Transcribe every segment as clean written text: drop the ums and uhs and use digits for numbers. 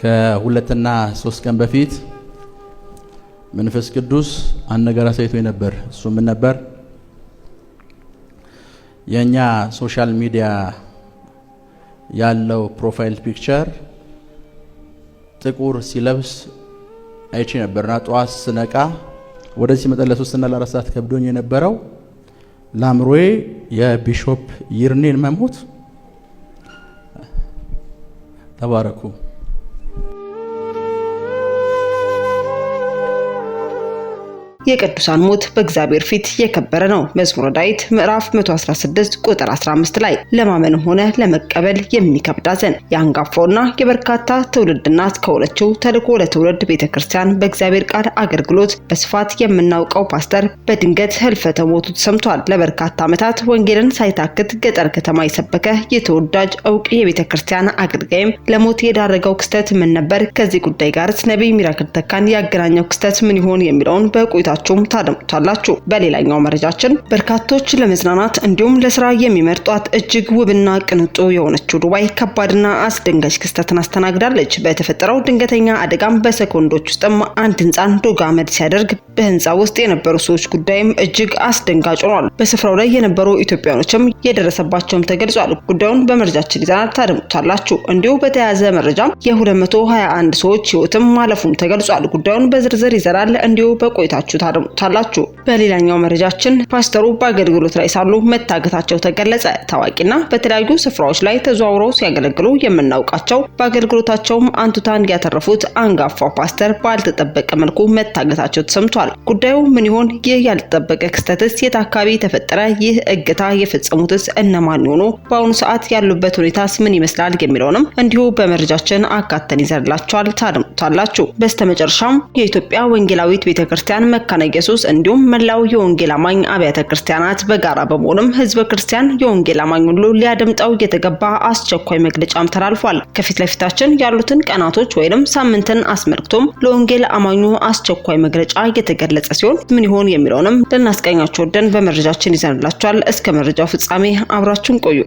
ከሁለትና ሶስት ቀን በፊት መንፈስ ቅዱስ አንድ ነገር አሳይቶኝ ነበር። እሱ ምን ነበር? የኛ ሶሻል ሚዲያ ያለው ፕሮፋይል ፒክቸር ጥቁር ሲለብስ አይቼ ነበርና ጧት ስነቃ ወደዚህ መጠለስ ውስጥና ለራሳት ከብዶኝ የነበረው ላምሮዬ የቢሾፕ ይርኔን መሞት ተባረኩ። የቅዱሳን ሞት በእግዚአብሔር ፊት የከበረ ነው። መዝሙረ ዳዊት ምዕራፍ 116 ቁጥር 15 ላይ ለማመንም ሆነ ለመቀበል የሚከብድ ሐዘን። የአንጋፋውና የበርካታ ትውልድ እናት ከሆነችው ተልእኮ ለትውልድ ቤተክርስቲያን በእግዚአብሔር ቃል አገልግሎት በስፋት የምናውቀው ፓስተር በድንገት ህልፈተ ሞቱ ተሰምቷል። ለበርካታ ዓመታት ወንጌልን ሳይታክት ገጠር ከተማ የሰበከ የተወዳጅ ዕውቅ የቤተክርስቲያን አገልጋይም ለሞት የዳረገው ክስተት ምን ነበር? ከዚህ ጉዳይ ጋርስ ነብይ ሚራክል ተካን ያገናኘው ክስተት ምን ይሆን የሚለውን በቆይታ ታደምጡታላችሁ። በሌላኛው መረጃችን በርካቶች ለመዝናናት እንዲሁም ለስራ የሚመርጧት እጅግ ውብና ቅንጡ የሆነችው ዱባይ ከባድና አስደንጋጭ ክስተትን አስተናግዳለች። በተፈጠረው ድንገተኛ አደጋም በሰኮንዶች ውስጥም አንድ ህንጻን ዶግ አመድ ሲያደርግ በህንጻ ውስጥ የነበሩ ሰዎች ጉዳይም እጅግ አስደንጋጭ ሆኗል። በስፍራው ላይ የነበሩ ኢትዮጵያኖችም የደረሰባቸውም ተገልጿል። ጉዳዩን በመረጃችን ይዘናል፣ ታደምጡታላችሁ። እንዲሁ በተያያዘ መረጃም የ221 ሰዎች ህይወትም ማለፉም ተገልጿል። ጉዳዩን በዝርዝር ይዘናል፣ እንዲሁ በቆይታችሁ ታደምጡታላችሁ። በሌላኛው መረጃችን ፓስተሩ በአገልግሎት ላይ ሳሉ መታገታቸው ተገለጸ። ታዋቂና በተለያዩ ስፍራዎች ላይ ተዘዋውረው ሲያገለግሉ የምናውቃቸው በአገልግሎታቸውም አንቱታን ያተረፉት አንጋፋው ፓስተር ባልተጠበቀ መልኩ መታገታቸው ተሰምቷል። ጉዳዩ ምን ይሆን? ይህ ያልተጠበቀ ክስተትስ የት አካባቢ ተፈጠረ? ይህ እገታ የፈጸሙትስ እነማን ይሆኑ? በአሁኑ ሰዓት ያሉበት ሁኔታስ ምን ይመስላል? የሚለውንም እንዲሁ በመረጃችን አካተን ይዘንላችኋል፣ ታደምጡታላችሁ። በስተመጨረሻም የኢትዮጵያ ወንጌላዊት ቤተክርስቲያን መካነ ኢየሱስ እንዲሁም መላው የወንጌል አማኝ አብያተ ክርስቲያናት በጋራ በመሆንም ህዝበ ክርስቲያን የወንጌል አማኝ ሁሉ ሊያደምጠው የተገባ አስቸኳይ መግለጫም ተላልፏል። ከፊት ለፊታችን ያሉትን ቀናቶች ወይንም ሳምንትን አስመልክቶም ለወንጌል አማኙ አስቸኳይ መግለጫ የተገለጸ ሲሆን ምን ይሆን የሚለውንም ልናስቀኛችሁ ወደን በመረጃችን ይዘንላችኋል። እስከ መረጃው ፍጻሜ አብራችሁን ቆዩ።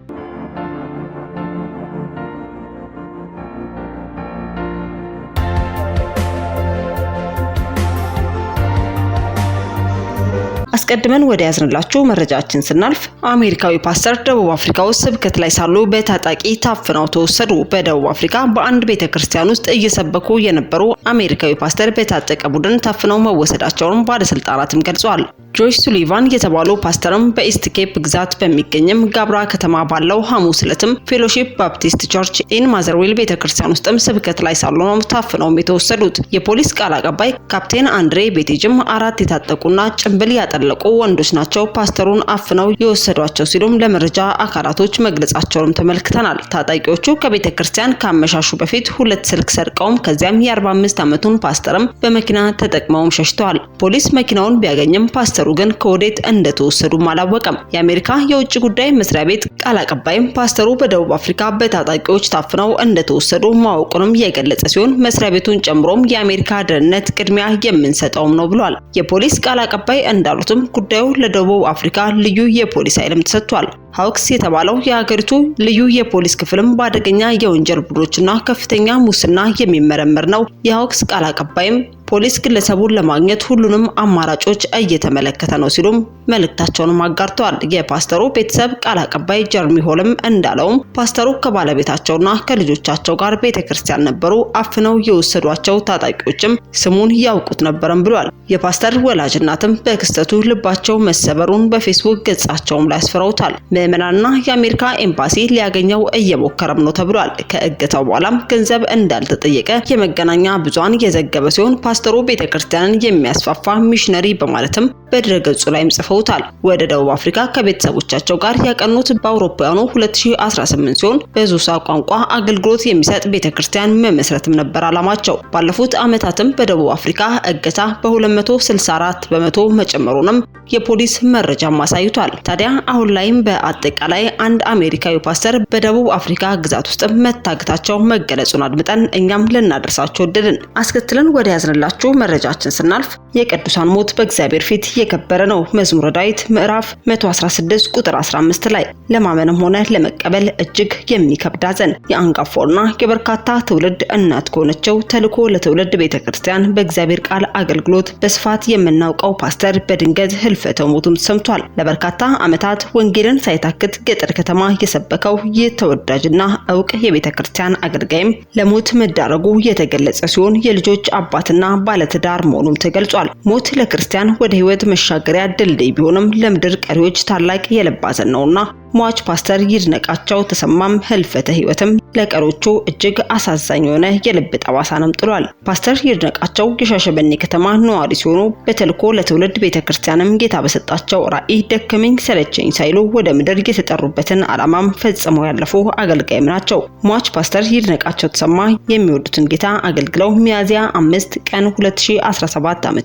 አስቀድመን ወደ ያዝንላችሁ መረጃችን ስናልፍ አሜሪካዊ ፓስተር ደቡብ አፍሪካ ውስጥ ስብከት ላይ ሳሉ በታጣቂ ታፍነው ተወሰዱ። በደቡብ አፍሪካ በአንድ ቤተክርስቲያን ውስጥ እየሰበኩ የነበሩ አሜሪካዊ ፓስተር በታጠቀ ቡድን ታፍነው መወሰዳቸውን ባለስልጣናትም ገልጸዋል። ጆይስ ሱሊቫን የተባሉ ፓስተርም በኢስት ኬፕ ግዛት በሚገኝም ጋብራ ከተማ ባለው ሐሙስ ዕለትም ፌሎሺፕ ባፕቲስት ቸርች ኢን ማዘርዊል ቤተክርስቲያን ውስጥም ስብከት ላይ ሳሉ ነው ታፍነው የተወሰዱት። የፖሊስ ቃል አቀባይ ካፕቴን አንድሬ ቤቴጅም አራት የታጠቁና ጭንብል ያጠለቁ ወንዶች ናቸው ፓስተሩን አፍነው የወሰዷቸው ሲሉም ለመረጃ አካላቶች መግለጻቸውንም ተመልክተናል። ታጣቂዎቹ ከቤተክርስቲያን ካመሻሹ በፊት ሁለት ስልክ ሰርቀውም ከዚያም የ45 ዓመቱን ፓስተርም በመኪና ተጠቅመውም ሸሽተዋል። ፖሊስ መኪናውን ቢያገኝም ፓስተሩ ግን ከወዴት እንደተወሰዱም አላወቀም። የአሜሪካ የውጭ ጉዳይ መስሪያ ቤት ቃል አቀባይም ፓስተሩ በደቡብ አፍሪካ በታጣቂዎች ታፍነው እንደተወሰዱ ማወቁንም የገለጸ ሲሆን መስሪያ ቤቱን ጨምሮም የአሜሪካ ደህንነት ቅድሚያ የምንሰጠውም ነው ብሏል። የፖሊስ ቃል አቀባይ እንዳሉትም ጉዳዩ ለደቡብ አፍሪካ ልዩ የፖሊስ ኃይልም ተሰጥቷል። ሃውክስ የተባለው የሀገሪቱ ልዩ የፖሊስ ክፍልም በአደገኛ የወንጀል ቡድኖችና ከፍተኛ ሙስና የሚመረመር ነው። የሃውክስ ቃል አቀባይም ፖሊስ ግለሰቡን ለማግኘት ሁሉንም አማራጮች እየተመለከተ ነው ሲሉም መልእክታቸውን አጋርተዋል። የፓስተሩ ቤተሰብ ቃል አቀባይ ጀርሚ ሆልም እንዳለውም ፓስተሩ ከባለቤታቸውና ከልጆቻቸው ጋር ቤተክርስቲያን ነበሩ። አፍነው የወሰዷቸው ታጣቂዎችም ስሙን ያውቁት ነበርም ብሏል። የፓስተር ወላጅ እናትም በክስተቱ ልባቸው መሰበሩን በፌስቡክ ገጻቸውም ላይ አስፍረውታል። ምዕመናንና የአሜሪካ ኤምባሲ ሊያገኘው እየሞከረም ነው ተብሏል። ከእገታው በኋላም ገንዘብ እንዳልተጠየቀ የመገናኛ ብዙሃን የዘገበ ሲሆን ፓስተሩ ቤተክርስቲያንን የሚያስፋፋ ሚሽነሪ በማለትም በድረገጹ ላይም ጽፈውታል። ወደ ደቡብ አፍሪካ ከቤተሰቦቻቸው ጋር ያቀኑት በአውሮፓውያኑ 2018 ሲሆን በዙሳ ቋንቋ አገልግሎት የሚሰጥ ቤተክርስቲያን መመስረትም ነበር ዓላማቸው። ባለፉት ዓመታትም በደቡብ አፍሪካ እገታ በ264 በመቶ መጨመሩንም የፖሊስ መረጃም አሳይቷል። ታዲያ አሁን ላይም በአጠቃላይ አንድ አሜሪካዊ ፓስተር በደቡብ አፍሪካ ግዛት ውስጥ መታገታቸው መገለጹን አድምጠን እኛም ልናደርሳቸው ወደድን። አስከትለን ወደ ያዝንላችሁ አዝንላችሁ መረጃችን ስናልፍ የቅዱሳን ሞት በእግዚአብሔር ፊት የከበረ ነው። መዝሙረ ዳዊት ምዕራፍ 116 ቁጥር 15 ላይ ለማመንም ሆነ ለመቀበል እጅግ የሚከብድ ሐዘን። የአንጋፋውና የበርካታ ትውልድ እናት ከሆነችው ተልኮ ለትውልድ ቤተክርስቲያን በእግዚአብሔር ቃል አገልግሎት በስፋት የምናውቀው ፓስተር በድንገት ህልፈተ ሞቱም ሰምቷል። ለበርካታ ዓመታት ወንጌልን ሳይታክት ገጠር ከተማ የሰበከው ይህ ተወዳጅና ዕውቅ የቤተክርስቲያን አገልጋይም ለሞት መዳረጉ የተገለጸ ሲሆን የልጆች አባትና ባለትዳር መሆኑም ተገልጿል። ሞት ለክርስቲያን ወደ ህይወት መሻገሪያ ድልድይ ቢሆንም ለምድር ቀሪዎች ታላቅ የልብ ሐዘን ነውና ሟች ፓስተር ይድነቃቸው ተሰማም ህልፈተ ህይወትም ለቀሮቹ እጅግ አሳዛኝ የሆነ የልብ ጠባሳንም ጥሏል። ፓስተር ይድነቃቸው የሻሸመኔ ከተማ ነዋሪ ሲሆኑ በተልኮ ለትውልድ ቤተክርስቲያንም ጌታ በሰጣቸው ራዕይ ደከመኝ ሰለቸኝ ሳይሉ ወደ ምድር የተጠሩበትን ዓላማም ፈጽመው ያለፉ አገልጋይም ናቸው። ሟች ፓስተር ይድነቃቸው ተሰማ የሚወዱትን ጌታ አገልግለው ሚያዝያ 5 ቀን 2017 ዓ.ም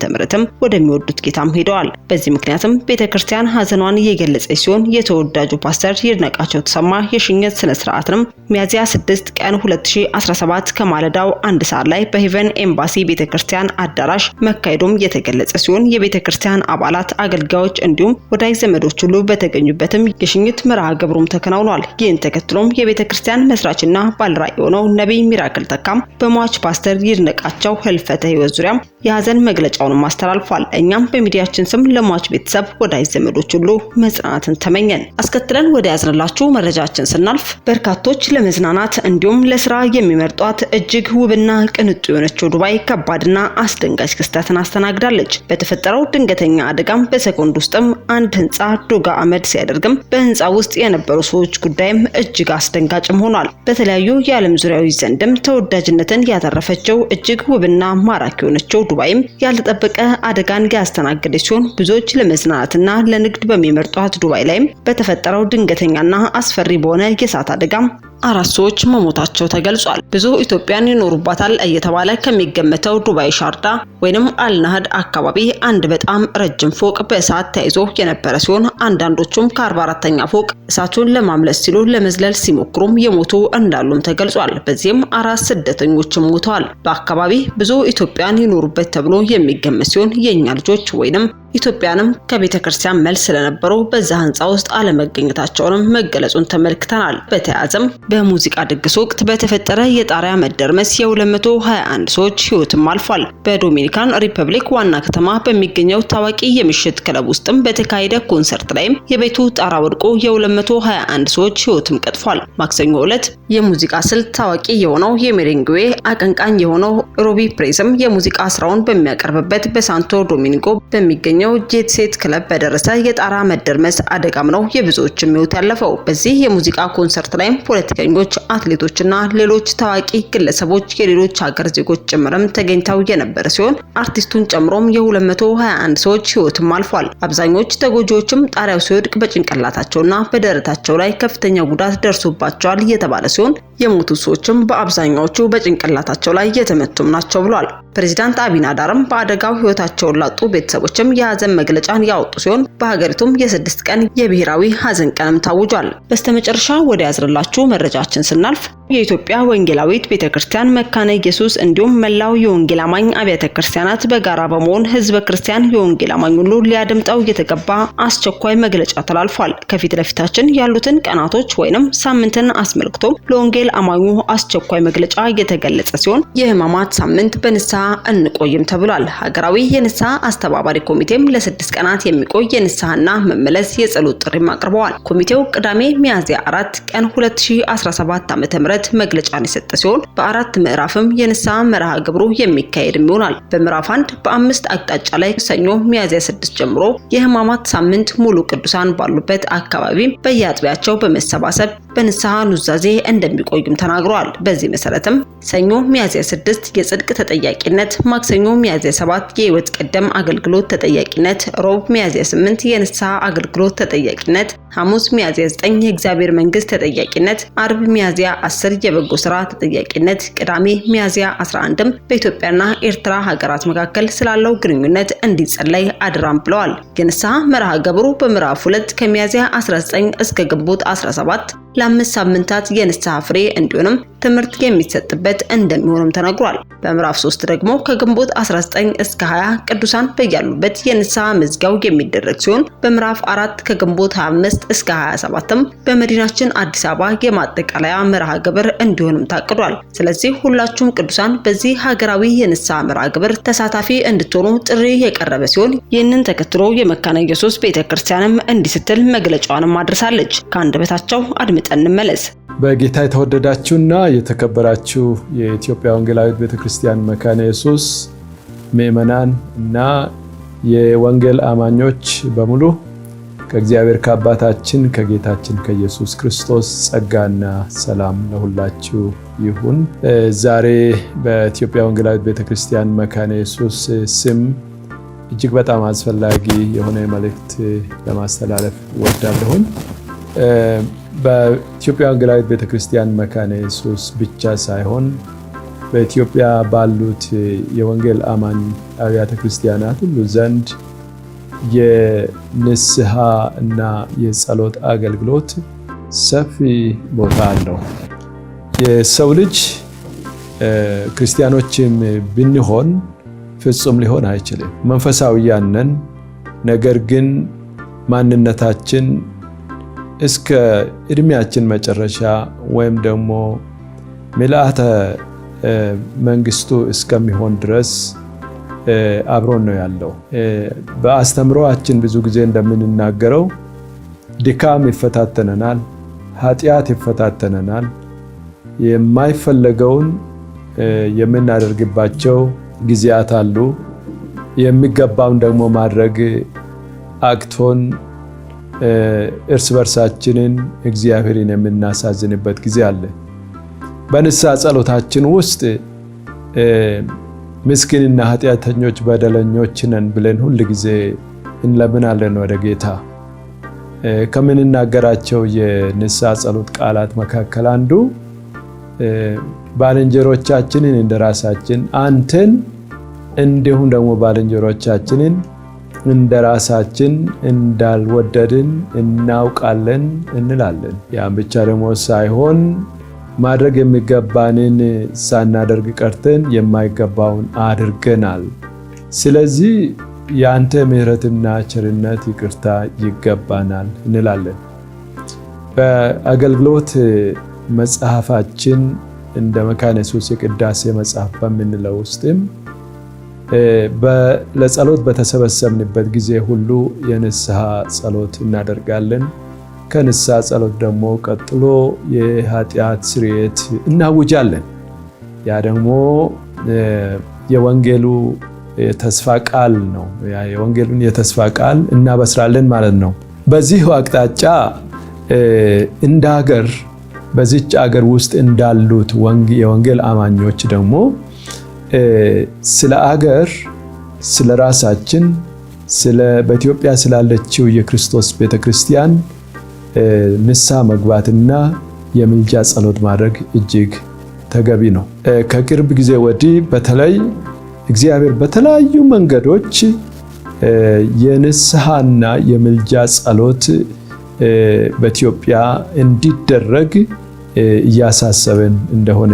ወደሚወዱት ጌታም ሄደዋል። በዚህ ምክንያትም ቤተክርስቲያን ሐዘኗን እየገለጸች ሲሆን የተወዳጁ ፓስተር ይድነቃቸው ተሰማ የሽኝት ስነ ስርዓትንም ሚያዝያ 6 ቀን 2017 ከማለዳው 1 ሰዓት ላይ በሄቨን ኤምባሲ ቤተክርስቲያን አዳራሽ መካሄዱም የተገለጸ ሲሆን የቤተክርስቲያን አባላት፣ አገልጋዮች እንዲሁም ወዳጅ ዘመዶች ሁሉ በተገኙበትም የሽኝት መርሃ ግብሩም ተከናውኗል። ይህን ተከትሎም የቤተክርስቲያን መስራችና ባለራዕይ የሆነው ነቢይ ሚራክል ተካም በሟች ፓስተር ይድነቃቸው ህልፈተ ህይወት ዙሪያም የሐዘን መግለጫውን አስተላልፏል። እኛም በሚዲያችን ስም ለሟች ቤተሰብ፣ ወዳጅ ዘመዶች ሁሉ መጽናናትን ተመኘን። አስከትለን ወደ ያዝንላችሁ መረጃችን ስናልፍ በርካቶች ለመዝናናት እንዲሁም ለስራ የሚመርጧት እጅግ ውብና ቅንጡ የሆነችው ዱባይ ከባድና አስደንጋጭ ክስተትን አስተናግዳለች። በተፈጠረው ድንገተኛ አደጋም በሰኮንድ ውስጥም አንድ ህንጻ ዶጋ አመድ ሲያደርግም በህንጻ ውስጥ የነበሩ ሰዎች ጉዳይም እጅግ አስደንጋጭም ሆኗል። በተለያዩ የዓለም ዙሪያዎች ዘንድም ተወዳጅነትን ያተረፈችው እጅግ ውብና ማራኪ የሆነችው ዱባይም ያልተጠበቀ አደጋን ያስተናገደች ሲሆን ብዙዎች ለመዝናናትና ለንግድ በሚመርጧት ዱባይ ላይም በተፈጠረው ድንገተኛና አስፈሪ በሆነ የእሳት አደጋም 4 ሰዎች መሞታቸው ተገልጿል። ብዙ ኢትዮጵያን ይኖሩባታል እየተባለ ከሚገመተው ዱባይ ሻርዳ ወይንም አልናህድ አካባቢ አንድ በጣም ረጅም ፎቅ በእሳት ተይዞ የነበረ ሲሆን አንዳንዶቹም ከ44ኛ ፎቅ እሳቱን ለማምለጥ ሲሉ ለመዝለል ሲሞክሩም የሞቱ እንዳሉም ተገልጿል። በዚህም 4 ስደተኞችም ሞተዋል። በአካባቢ ብዙ ኢትዮጵያን ይኖሩበት ተብሎ የሚገመት ሲሆን የኛ ልጆች ወይንም ኢትዮጵያንም ከቤተክርስቲያን መልስ ስለነበሩ በዛ ህንጻ ውስጥ አለመገኘታቸውንም መገለጹን ተመልክተናል። በተያያዘም በሙዚቃ ድግስ ወቅት በተፈጠረ የጣሪያ መደርመስ የ221 ሰዎች ህይወትም አልፏል። በዶሚኒካን ሪፐብሊክ ዋና ከተማ በሚገኘው ታዋቂ የምሽት ክለብ ውስጥም በተካሄደ ኮንሰርት ላይም የቤቱ ጣራ ወድቆ የ221 ሰዎች ህይወትም ቀጥፏል። ማክሰኞ ዕለት የሙዚቃ ስልት ታዋቂ የሆነው የሜሬንጌ አቀንቃኝ የሆነው ሮቢ ፕሬስም የሙዚቃ ስራውን በሚያቀርብበት በሳንቶ ዶሚኒጎ በሚገኘው ጄት ሴት ክለብ በደረሰ የጣራ መደርመስ አደጋም ነው የብዙዎችም ህይወት ያለፈው። በዚህ የሙዚቃ ኮንሰርት ላይም ፖለቲከኞች፣ አትሌቶችና ሌሎች ታዋቂ ግለሰቦች የሌሎች ሀገር ዜጎች ጭምርም ተገኝተው የነበረ ሲሆን አርቲስቱን ጨምሮም የ221 ሰዎች ህይወትም አልፏል። አብዛኞቹ ተጎጂዎችም ጣሪያው ሲወድቅ በጭንቅላታቸውና በደረታቸው ላይ ከፍተኛ ጉዳት ደርሶባቸዋል የተባለ ሲሆን የሞቱ ሰዎችም በአብዛኛዎቹ በጭንቅላታቸው ላይ የተመቱም ናቸው ብሏል። ፕሬዝዳንት አብይ አህመድም በአደጋው ህይወታቸውን ላጡ ቤተሰቦችም የሐዘን መግለጫን ያወጡ ሲሆን በሀገሪቱም የ6 ቀን የብሔራዊ ሐዘን ቀንም ታውጇል። በስተመጨረሻ ወደ ያዝንላችሁ መረጃችን ስናልፍ የኢትዮጵያ ወንጌላዊት ቤተክርስቲያን መካነ ኢየሱስ እንዲሁም መላው የወንጌል አማኝ አብያተ ክርስቲያናት በጋራ በመሆን ህዝበ ክርስቲያን የወንጌል አማኝ ሁሉ ሊያደምጠው የተገባ አስቸኳይ መግለጫ ተላልፏል። ከፊት ለፊታችን ያሉትን ቀናቶች ወይንም ሳምንትን አስመልክቶ ለወንጌል አማኙ አስቸኳይ መግለጫ የተገለጸ ሲሆን የህማማት ሳምንት በንስሐ እንቆይም ተብሏል። ሀገራዊ የንስሐ አስተባባሪ ኮሚቴም ለ6 ቀናት የሚቆይ የንስሐና መመለስ የጸሎት ጥሪም አቅርበዋል። ኮሚቴው ቅዳሜ ሚያዝያ 4 ቀን 2017 ዓ.ም መግለጫን የሰጠ ሲሆን በ4 ምዕራፍም የንስሐ መርሃ ግብሩ የሚካሄድም ይሆናል። በምዕራፍ 1 በ5 አቅጣጫ ላይ ሰኞ ሚያዝያ 6 ጀምሮ የህማማት ሳምንት ሙሉ ቅዱሳን ባሉበት አካባቢ በየአጥቢያቸው በመሰባሰብ በንስሐ ኑዛዜ እንደሚቆዩም ተናግረዋል። በዚህ መሰረትም ሰኞ ሚያዝያ 6 የጽድቅ ተጠያቂነት፣ ማክሰኞ ሚያዝያ 7 የህይወት ቀደም አገልግሎት ተጠያቂነት፣ ሮብ ሚያዝያ 8 የንስሐ አገልግሎት ተጠያቂነት፣ ሐሙስ ሚያዝያ 9 የእግዚአብሔር መንግስት ተጠያቂነት፣ አርብ ሚያዝያ 10 የበጎ ስራ ተጠያቂነት፣ ቅዳሜ ሚያዝያ 11ም በኢትዮጵያና ኤርትራ ሀገራት መካከል ስላለው ግንኙነት እንዲጸለይ አድራም ብለዋል። የንስሐ መርሃ ግብሩ በምዕራፍ 2 ከሚያዝያ 19 እስከ ግንቦት 17 ለ5 ሳምንታት የንስሐ ፍሬ እንዲሆንም ትምህርት የሚሰጥበት እንደሚሆንም ተነግሯል። በምዕራፍ 3 ደግሞ ከግንቦት 19 እስከ 20 ቅዱሳን በያሉበት የንስሐ መዝጊያው የሚደረግ ሲሆን በምዕራፍ 4 ከግንቦት 25 እስከ 27ም በመዲናችን አዲስ አበባ የማጠቃለያ መርሃ ግብር እንዲሆንም ታቅዷል። ስለዚህ ሁላችሁም ቅዱሳን በዚህ ሀገራዊ የንስሐ መርሃ ግብር ተሳታፊ እንድትሆኑ ጥሪ የቀረበ ሲሆን ይህንን ተከትሎ የመካነ ኢየሱስ ቤተክርስቲያንም እንዲህ ስትል መግለጫዋንም አድርሳለች። ከአንደበታቸው አድምጠን እንመለስ። በጌታ የተወደዳችሁና የተከበራችሁ የኢትዮጵያ ወንጌላዊት ቤተክርስቲያን መካነ ኢየሱስ ምእመናን እና የወንጌል አማኞች በሙሉ ከእግዚአብሔር ከአባታችን ከጌታችን ከኢየሱስ ክርስቶስ ጸጋና ሰላም ለሁላችሁ ይሁን። ዛሬ በኢትዮጵያ ወንጌላዊት ቤተክርስቲያን መካነ ኢየሱስ ስም እጅግ በጣም አስፈላጊ የሆነ መልእክት ለማስተላለፍ ወዳለሁኝ። በኢትዮጵያ ወንጌላዊት ቤተክርስቲያን መካነ ኢየሱስ ብቻ ሳይሆን በኢትዮጵያ ባሉት የወንጌል አማኝ አብያተ ክርስቲያናት ሁሉ ዘንድ የንስሐ እና የጸሎት አገልግሎት ሰፊ ቦታ አለው። የሰው ልጅ ክርስቲያኖችም ብንሆን ፍጹም ሊሆን አይችልም። መንፈሳዊያን ነን። ነገር ግን ማንነታችን እስከ እድሜያችን መጨረሻ ወይም ደግሞ ምልአተ መንግስቱ እስከሚሆን ድረስ አብሮን ነው ያለው። በአስተምሮአችን ብዙ ጊዜ እንደምንናገረው ድካም ይፈታተነናል፣ ኃጢአት ይፈታተነናል። የማይፈለገውን የምናደርግባቸው ጊዜያት አሉ። የሚገባውን ደግሞ ማድረግ አቅቶን እርስ በርሳችንን እግዚአብሔርን የምናሳዝንበት ጊዜ አለ። በንስሐ ጸሎታችን ውስጥ ምስኪንና ኃጢአተኞች በደለኞች ነን ብለን ሁል ጊዜ እንለምናለን ወደ ጌታ። ከምንናገራቸው የንስሐ ጸሎት ቃላት መካከል አንዱ ባልንጀሮቻችንን እንደራሳችን አንተን እንዲሁም ደግሞ ባልንጀሮቻችንን እንደራሳችን እንዳልወደድን እናውቃለን እንላለን። ያን ብቻ ደግሞ ሳይሆን ማድረግ የሚገባንን ሳናደርግ ቀርተን የማይገባውን አድርገናል። ስለዚህ ያንተ ምሕረትና ቸርነት ይቅርታ ይገባናል እንላለን። በአገልግሎት መጽሐፋችን እንደ መካነ ኢየሱስ የቅዳሴ መጽሐፍ በምንለው ውስጥም ለጸሎት በተሰበሰብንበት ጊዜ ሁሉ የንስሐ ጸሎት እናደርጋለን። ከንስሐ ጸሎት ደግሞ ቀጥሎ የኃጢአት ስርየት እናውጃለን። ያ ደግሞ የወንጌሉ የተስፋ ቃል ነው። የወንጌሉን የተስፋ ቃል እናበስራለን ማለት ነው። በዚህ አቅጣጫ እንደ ሀገር በዚች ሀገር ውስጥ እንዳሉት የወንጌል አማኞች ደግሞ ስለ አገር፣ ስለ ራሳችን፣ በኢትዮጵያ ስላለችው የክርስቶስ ቤተክርስቲያን ንስሐ መግባትና የምልጃ ጸሎት ማድረግ እጅግ ተገቢ ነው። ከቅርብ ጊዜ ወዲህ በተለይ እግዚአብሔር በተለያዩ መንገዶች የንስሐና የምልጃ ጸሎት በኢትዮጵያ እንዲደረግ እያሳሰበን እንደሆነ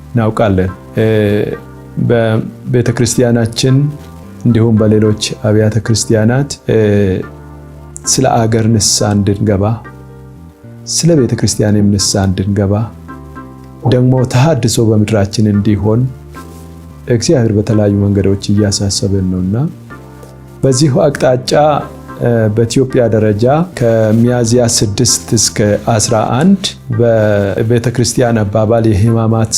እናውቃለን። በቤተ ክርስቲያናችን እንዲሁም በሌሎች አብያተ ክርስቲያናት ስለ አገር ንስሐ እንድንገባ፣ ስለ ቤተ ክርስቲያንም ንስሐ እንድንገባ ደግሞ ተሐድሶ በምድራችን እንዲሆን እግዚአብሔር በተለያዩ መንገዶች እያሳሰበን ነውና በዚሁ አቅጣጫ በኢትዮጵያ ደረጃ ከሚያዝያ 6 እስከ 11 በቤተ ክርስቲያን አባባል የሕማማት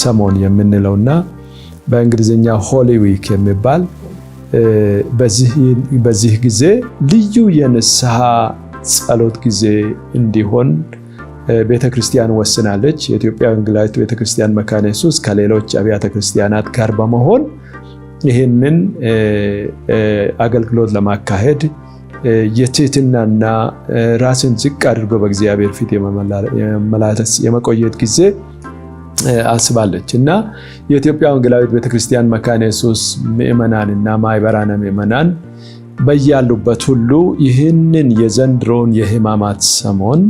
ሰሞን የምንለውና በእንግሊዝኛ ሆሊ ዊክ የሚባል በዚህ ጊዜ ልዩ የንስሐ ጸሎት ጊዜ እንዲሆን ቤተ ክርስቲያን ወስናለች። የኢትዮጵያ ወንጌላዊት ቤተ ክርስቲያን መካነ ኢየሱስ ከሌሎች አብያተ ክርስቲያናት ጋር በመሆን ይህንን አገልግሎት ለማካሄድ የትህትናና ራስን ዝቅ አድርጎ በእግዚአብሔር ፊት የመመላለስ የመቆየት ጊዜ አስባለች እና የኢትዮጵያ ወንጌላዊት ቤተክርስቲያን መካነ ኢየሱስ ምእመናንና ማህበራነ ምእመናን በያሉበት ሁሉ ይህንን የዘንድሮን የሕማማት ሰሞን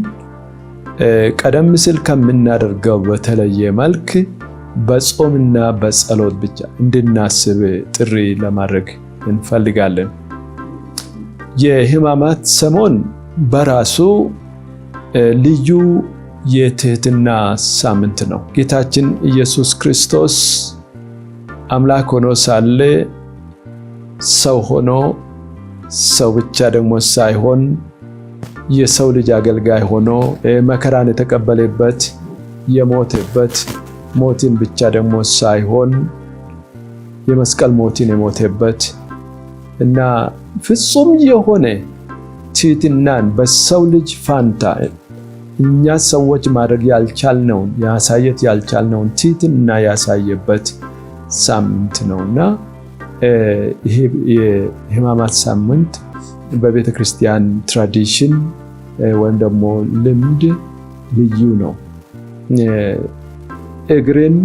ቀደም ሲል ከምናደርገው በተለየ መልክ በጾምና በጸሎት ብቻ እንድናስብ ጥሪ ለማድረግ እንፈልጋለን። የሕማማት ሰሞን በራሱ ልዩ የትህትና ሳምንት ነው። ጌታችን ኢየሱስ ክርስቶስ አምላክ ሆኖ ሳለ ሰው ሆኖ ሰው ብቻ ደግሞ ሳይሆን የሰው ልጅ አገልጋይ ሆኖ መከራን የተቀበለበት የሞተበት ሞትን ብቻ ደግሞ ሳይሆን የመስቀል ሞትን የሞተበት እና ፍጹም የሆነ ትህትናን በሰው ልጅ ፋንታ እኛ ሰዎች ማድረግ ያልቻልነውን ያሳየት ያልቻልነውን ትህትና ያሳየበት ሳምንት ነውና ይሄ የሕማማት ሳምንት በቤተ ክርስቲያን ትራዲሽን ወይም ደግሞ ልምድ ልዩ ነው። እግርን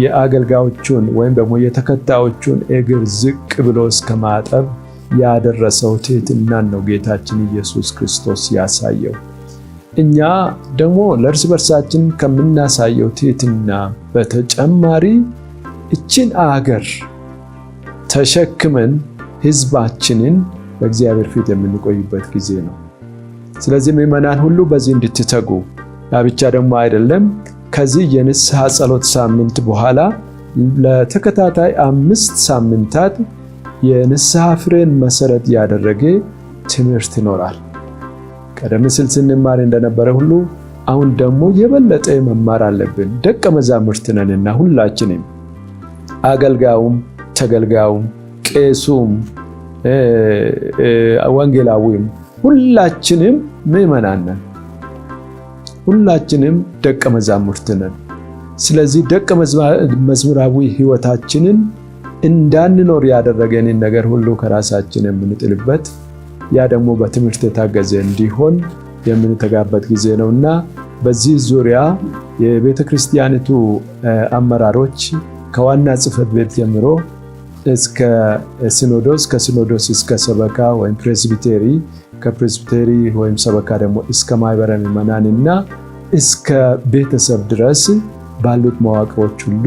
የአገልጋዮቹን ወይም ደግሞ የተከታዮቹን እግር ዝቅ ብሎ እስከ ማጠብ ያደረሰው ትህትናን ነው ጌታችን ኢየሱስ ክርስቶስ ያሳየው። እኛ ደግሞ ለእርስ በርሳችን ከምናሳየው ትህትና በተጨማሪ እችን አገር ተሸክመን ሕዝባችንን በእግዚአብሔር ፊት የምንቆይበት ጊዜ ነው። ስለዚህ ምዕመናን ሁሉ በዚህ እንድትተጉ ብቻ ደግሞ አይደለም፣ ከዚህ የንስሐ ጸሎት ሳምንት በኋላ ለተከታታይ 5 ሳምንታት የንስሐ ፍሬን መሰረት ያደረገ ትምህርት ይኖራል። ቀደም ሲል ስንማር እንደነበረ ሁሉ አሁን ደግሞ የበለጠ መማር አለብን። ደቀ መዛሙርት ነንና ሁላችንም አገልጋዩም ተገልጋዩም ቄሱም ወንጌላዊም ሁላችንም ምዕመናን ነን። ሁላችንም ደቀ መዛሙርት ነን። ስለዚህ ደቀ መዝሙራዊ ሕይወታችንን እንዳንኖር ያደረገንን ነገር ሁሉ ከራሳችን የምንጥልበት ያ ደግሞ በትምህርት የታገዘ እንዲሆን የምንተጋበት ጊዜ ነውና በዚህ ዙሪያ የቤተ ክርስቲያኒቱ አመራሮች ከዋና ጽሕፈት ቤት ጀምሮ እስከ ሲኖዶስ፣ ከሲኖዶስ እስከ ሰበካ ወይም ፕሬስቢቴሪ፣ ከፕሬስቢቴሪ ወይም ሰበካ ደግሞ እስከ ማህበረ ምዕመናንና እስከ ቤተሰብ ድረስ ባሉት መዋቅሮች ሁሉ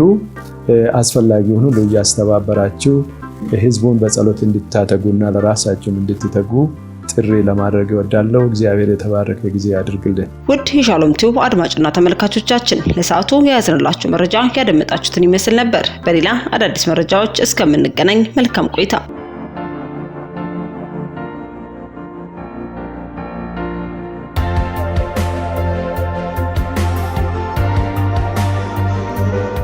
አስፈላጊውን ሁሉ እያስተባበራችሁ ሕዝቡን በጸሎት እንድታተጉና ለራሳችሁም እንድትተጉ ጥሪ ለማድረግ እወዳለሁ። እግዚአብሔር የተባረከ ጊዜ ያድርግልን። ውድ የሻሎም ቲዩብ አድማጭና ተመልካቾቻችን ለሰዓቱ የያዝንላችሁ መረጃ ያደመጣችሁትን ይመስል ነበር። በሌላ አዳዲስ መረጃዎች እስከምንገናኝ መልካም ቆይታ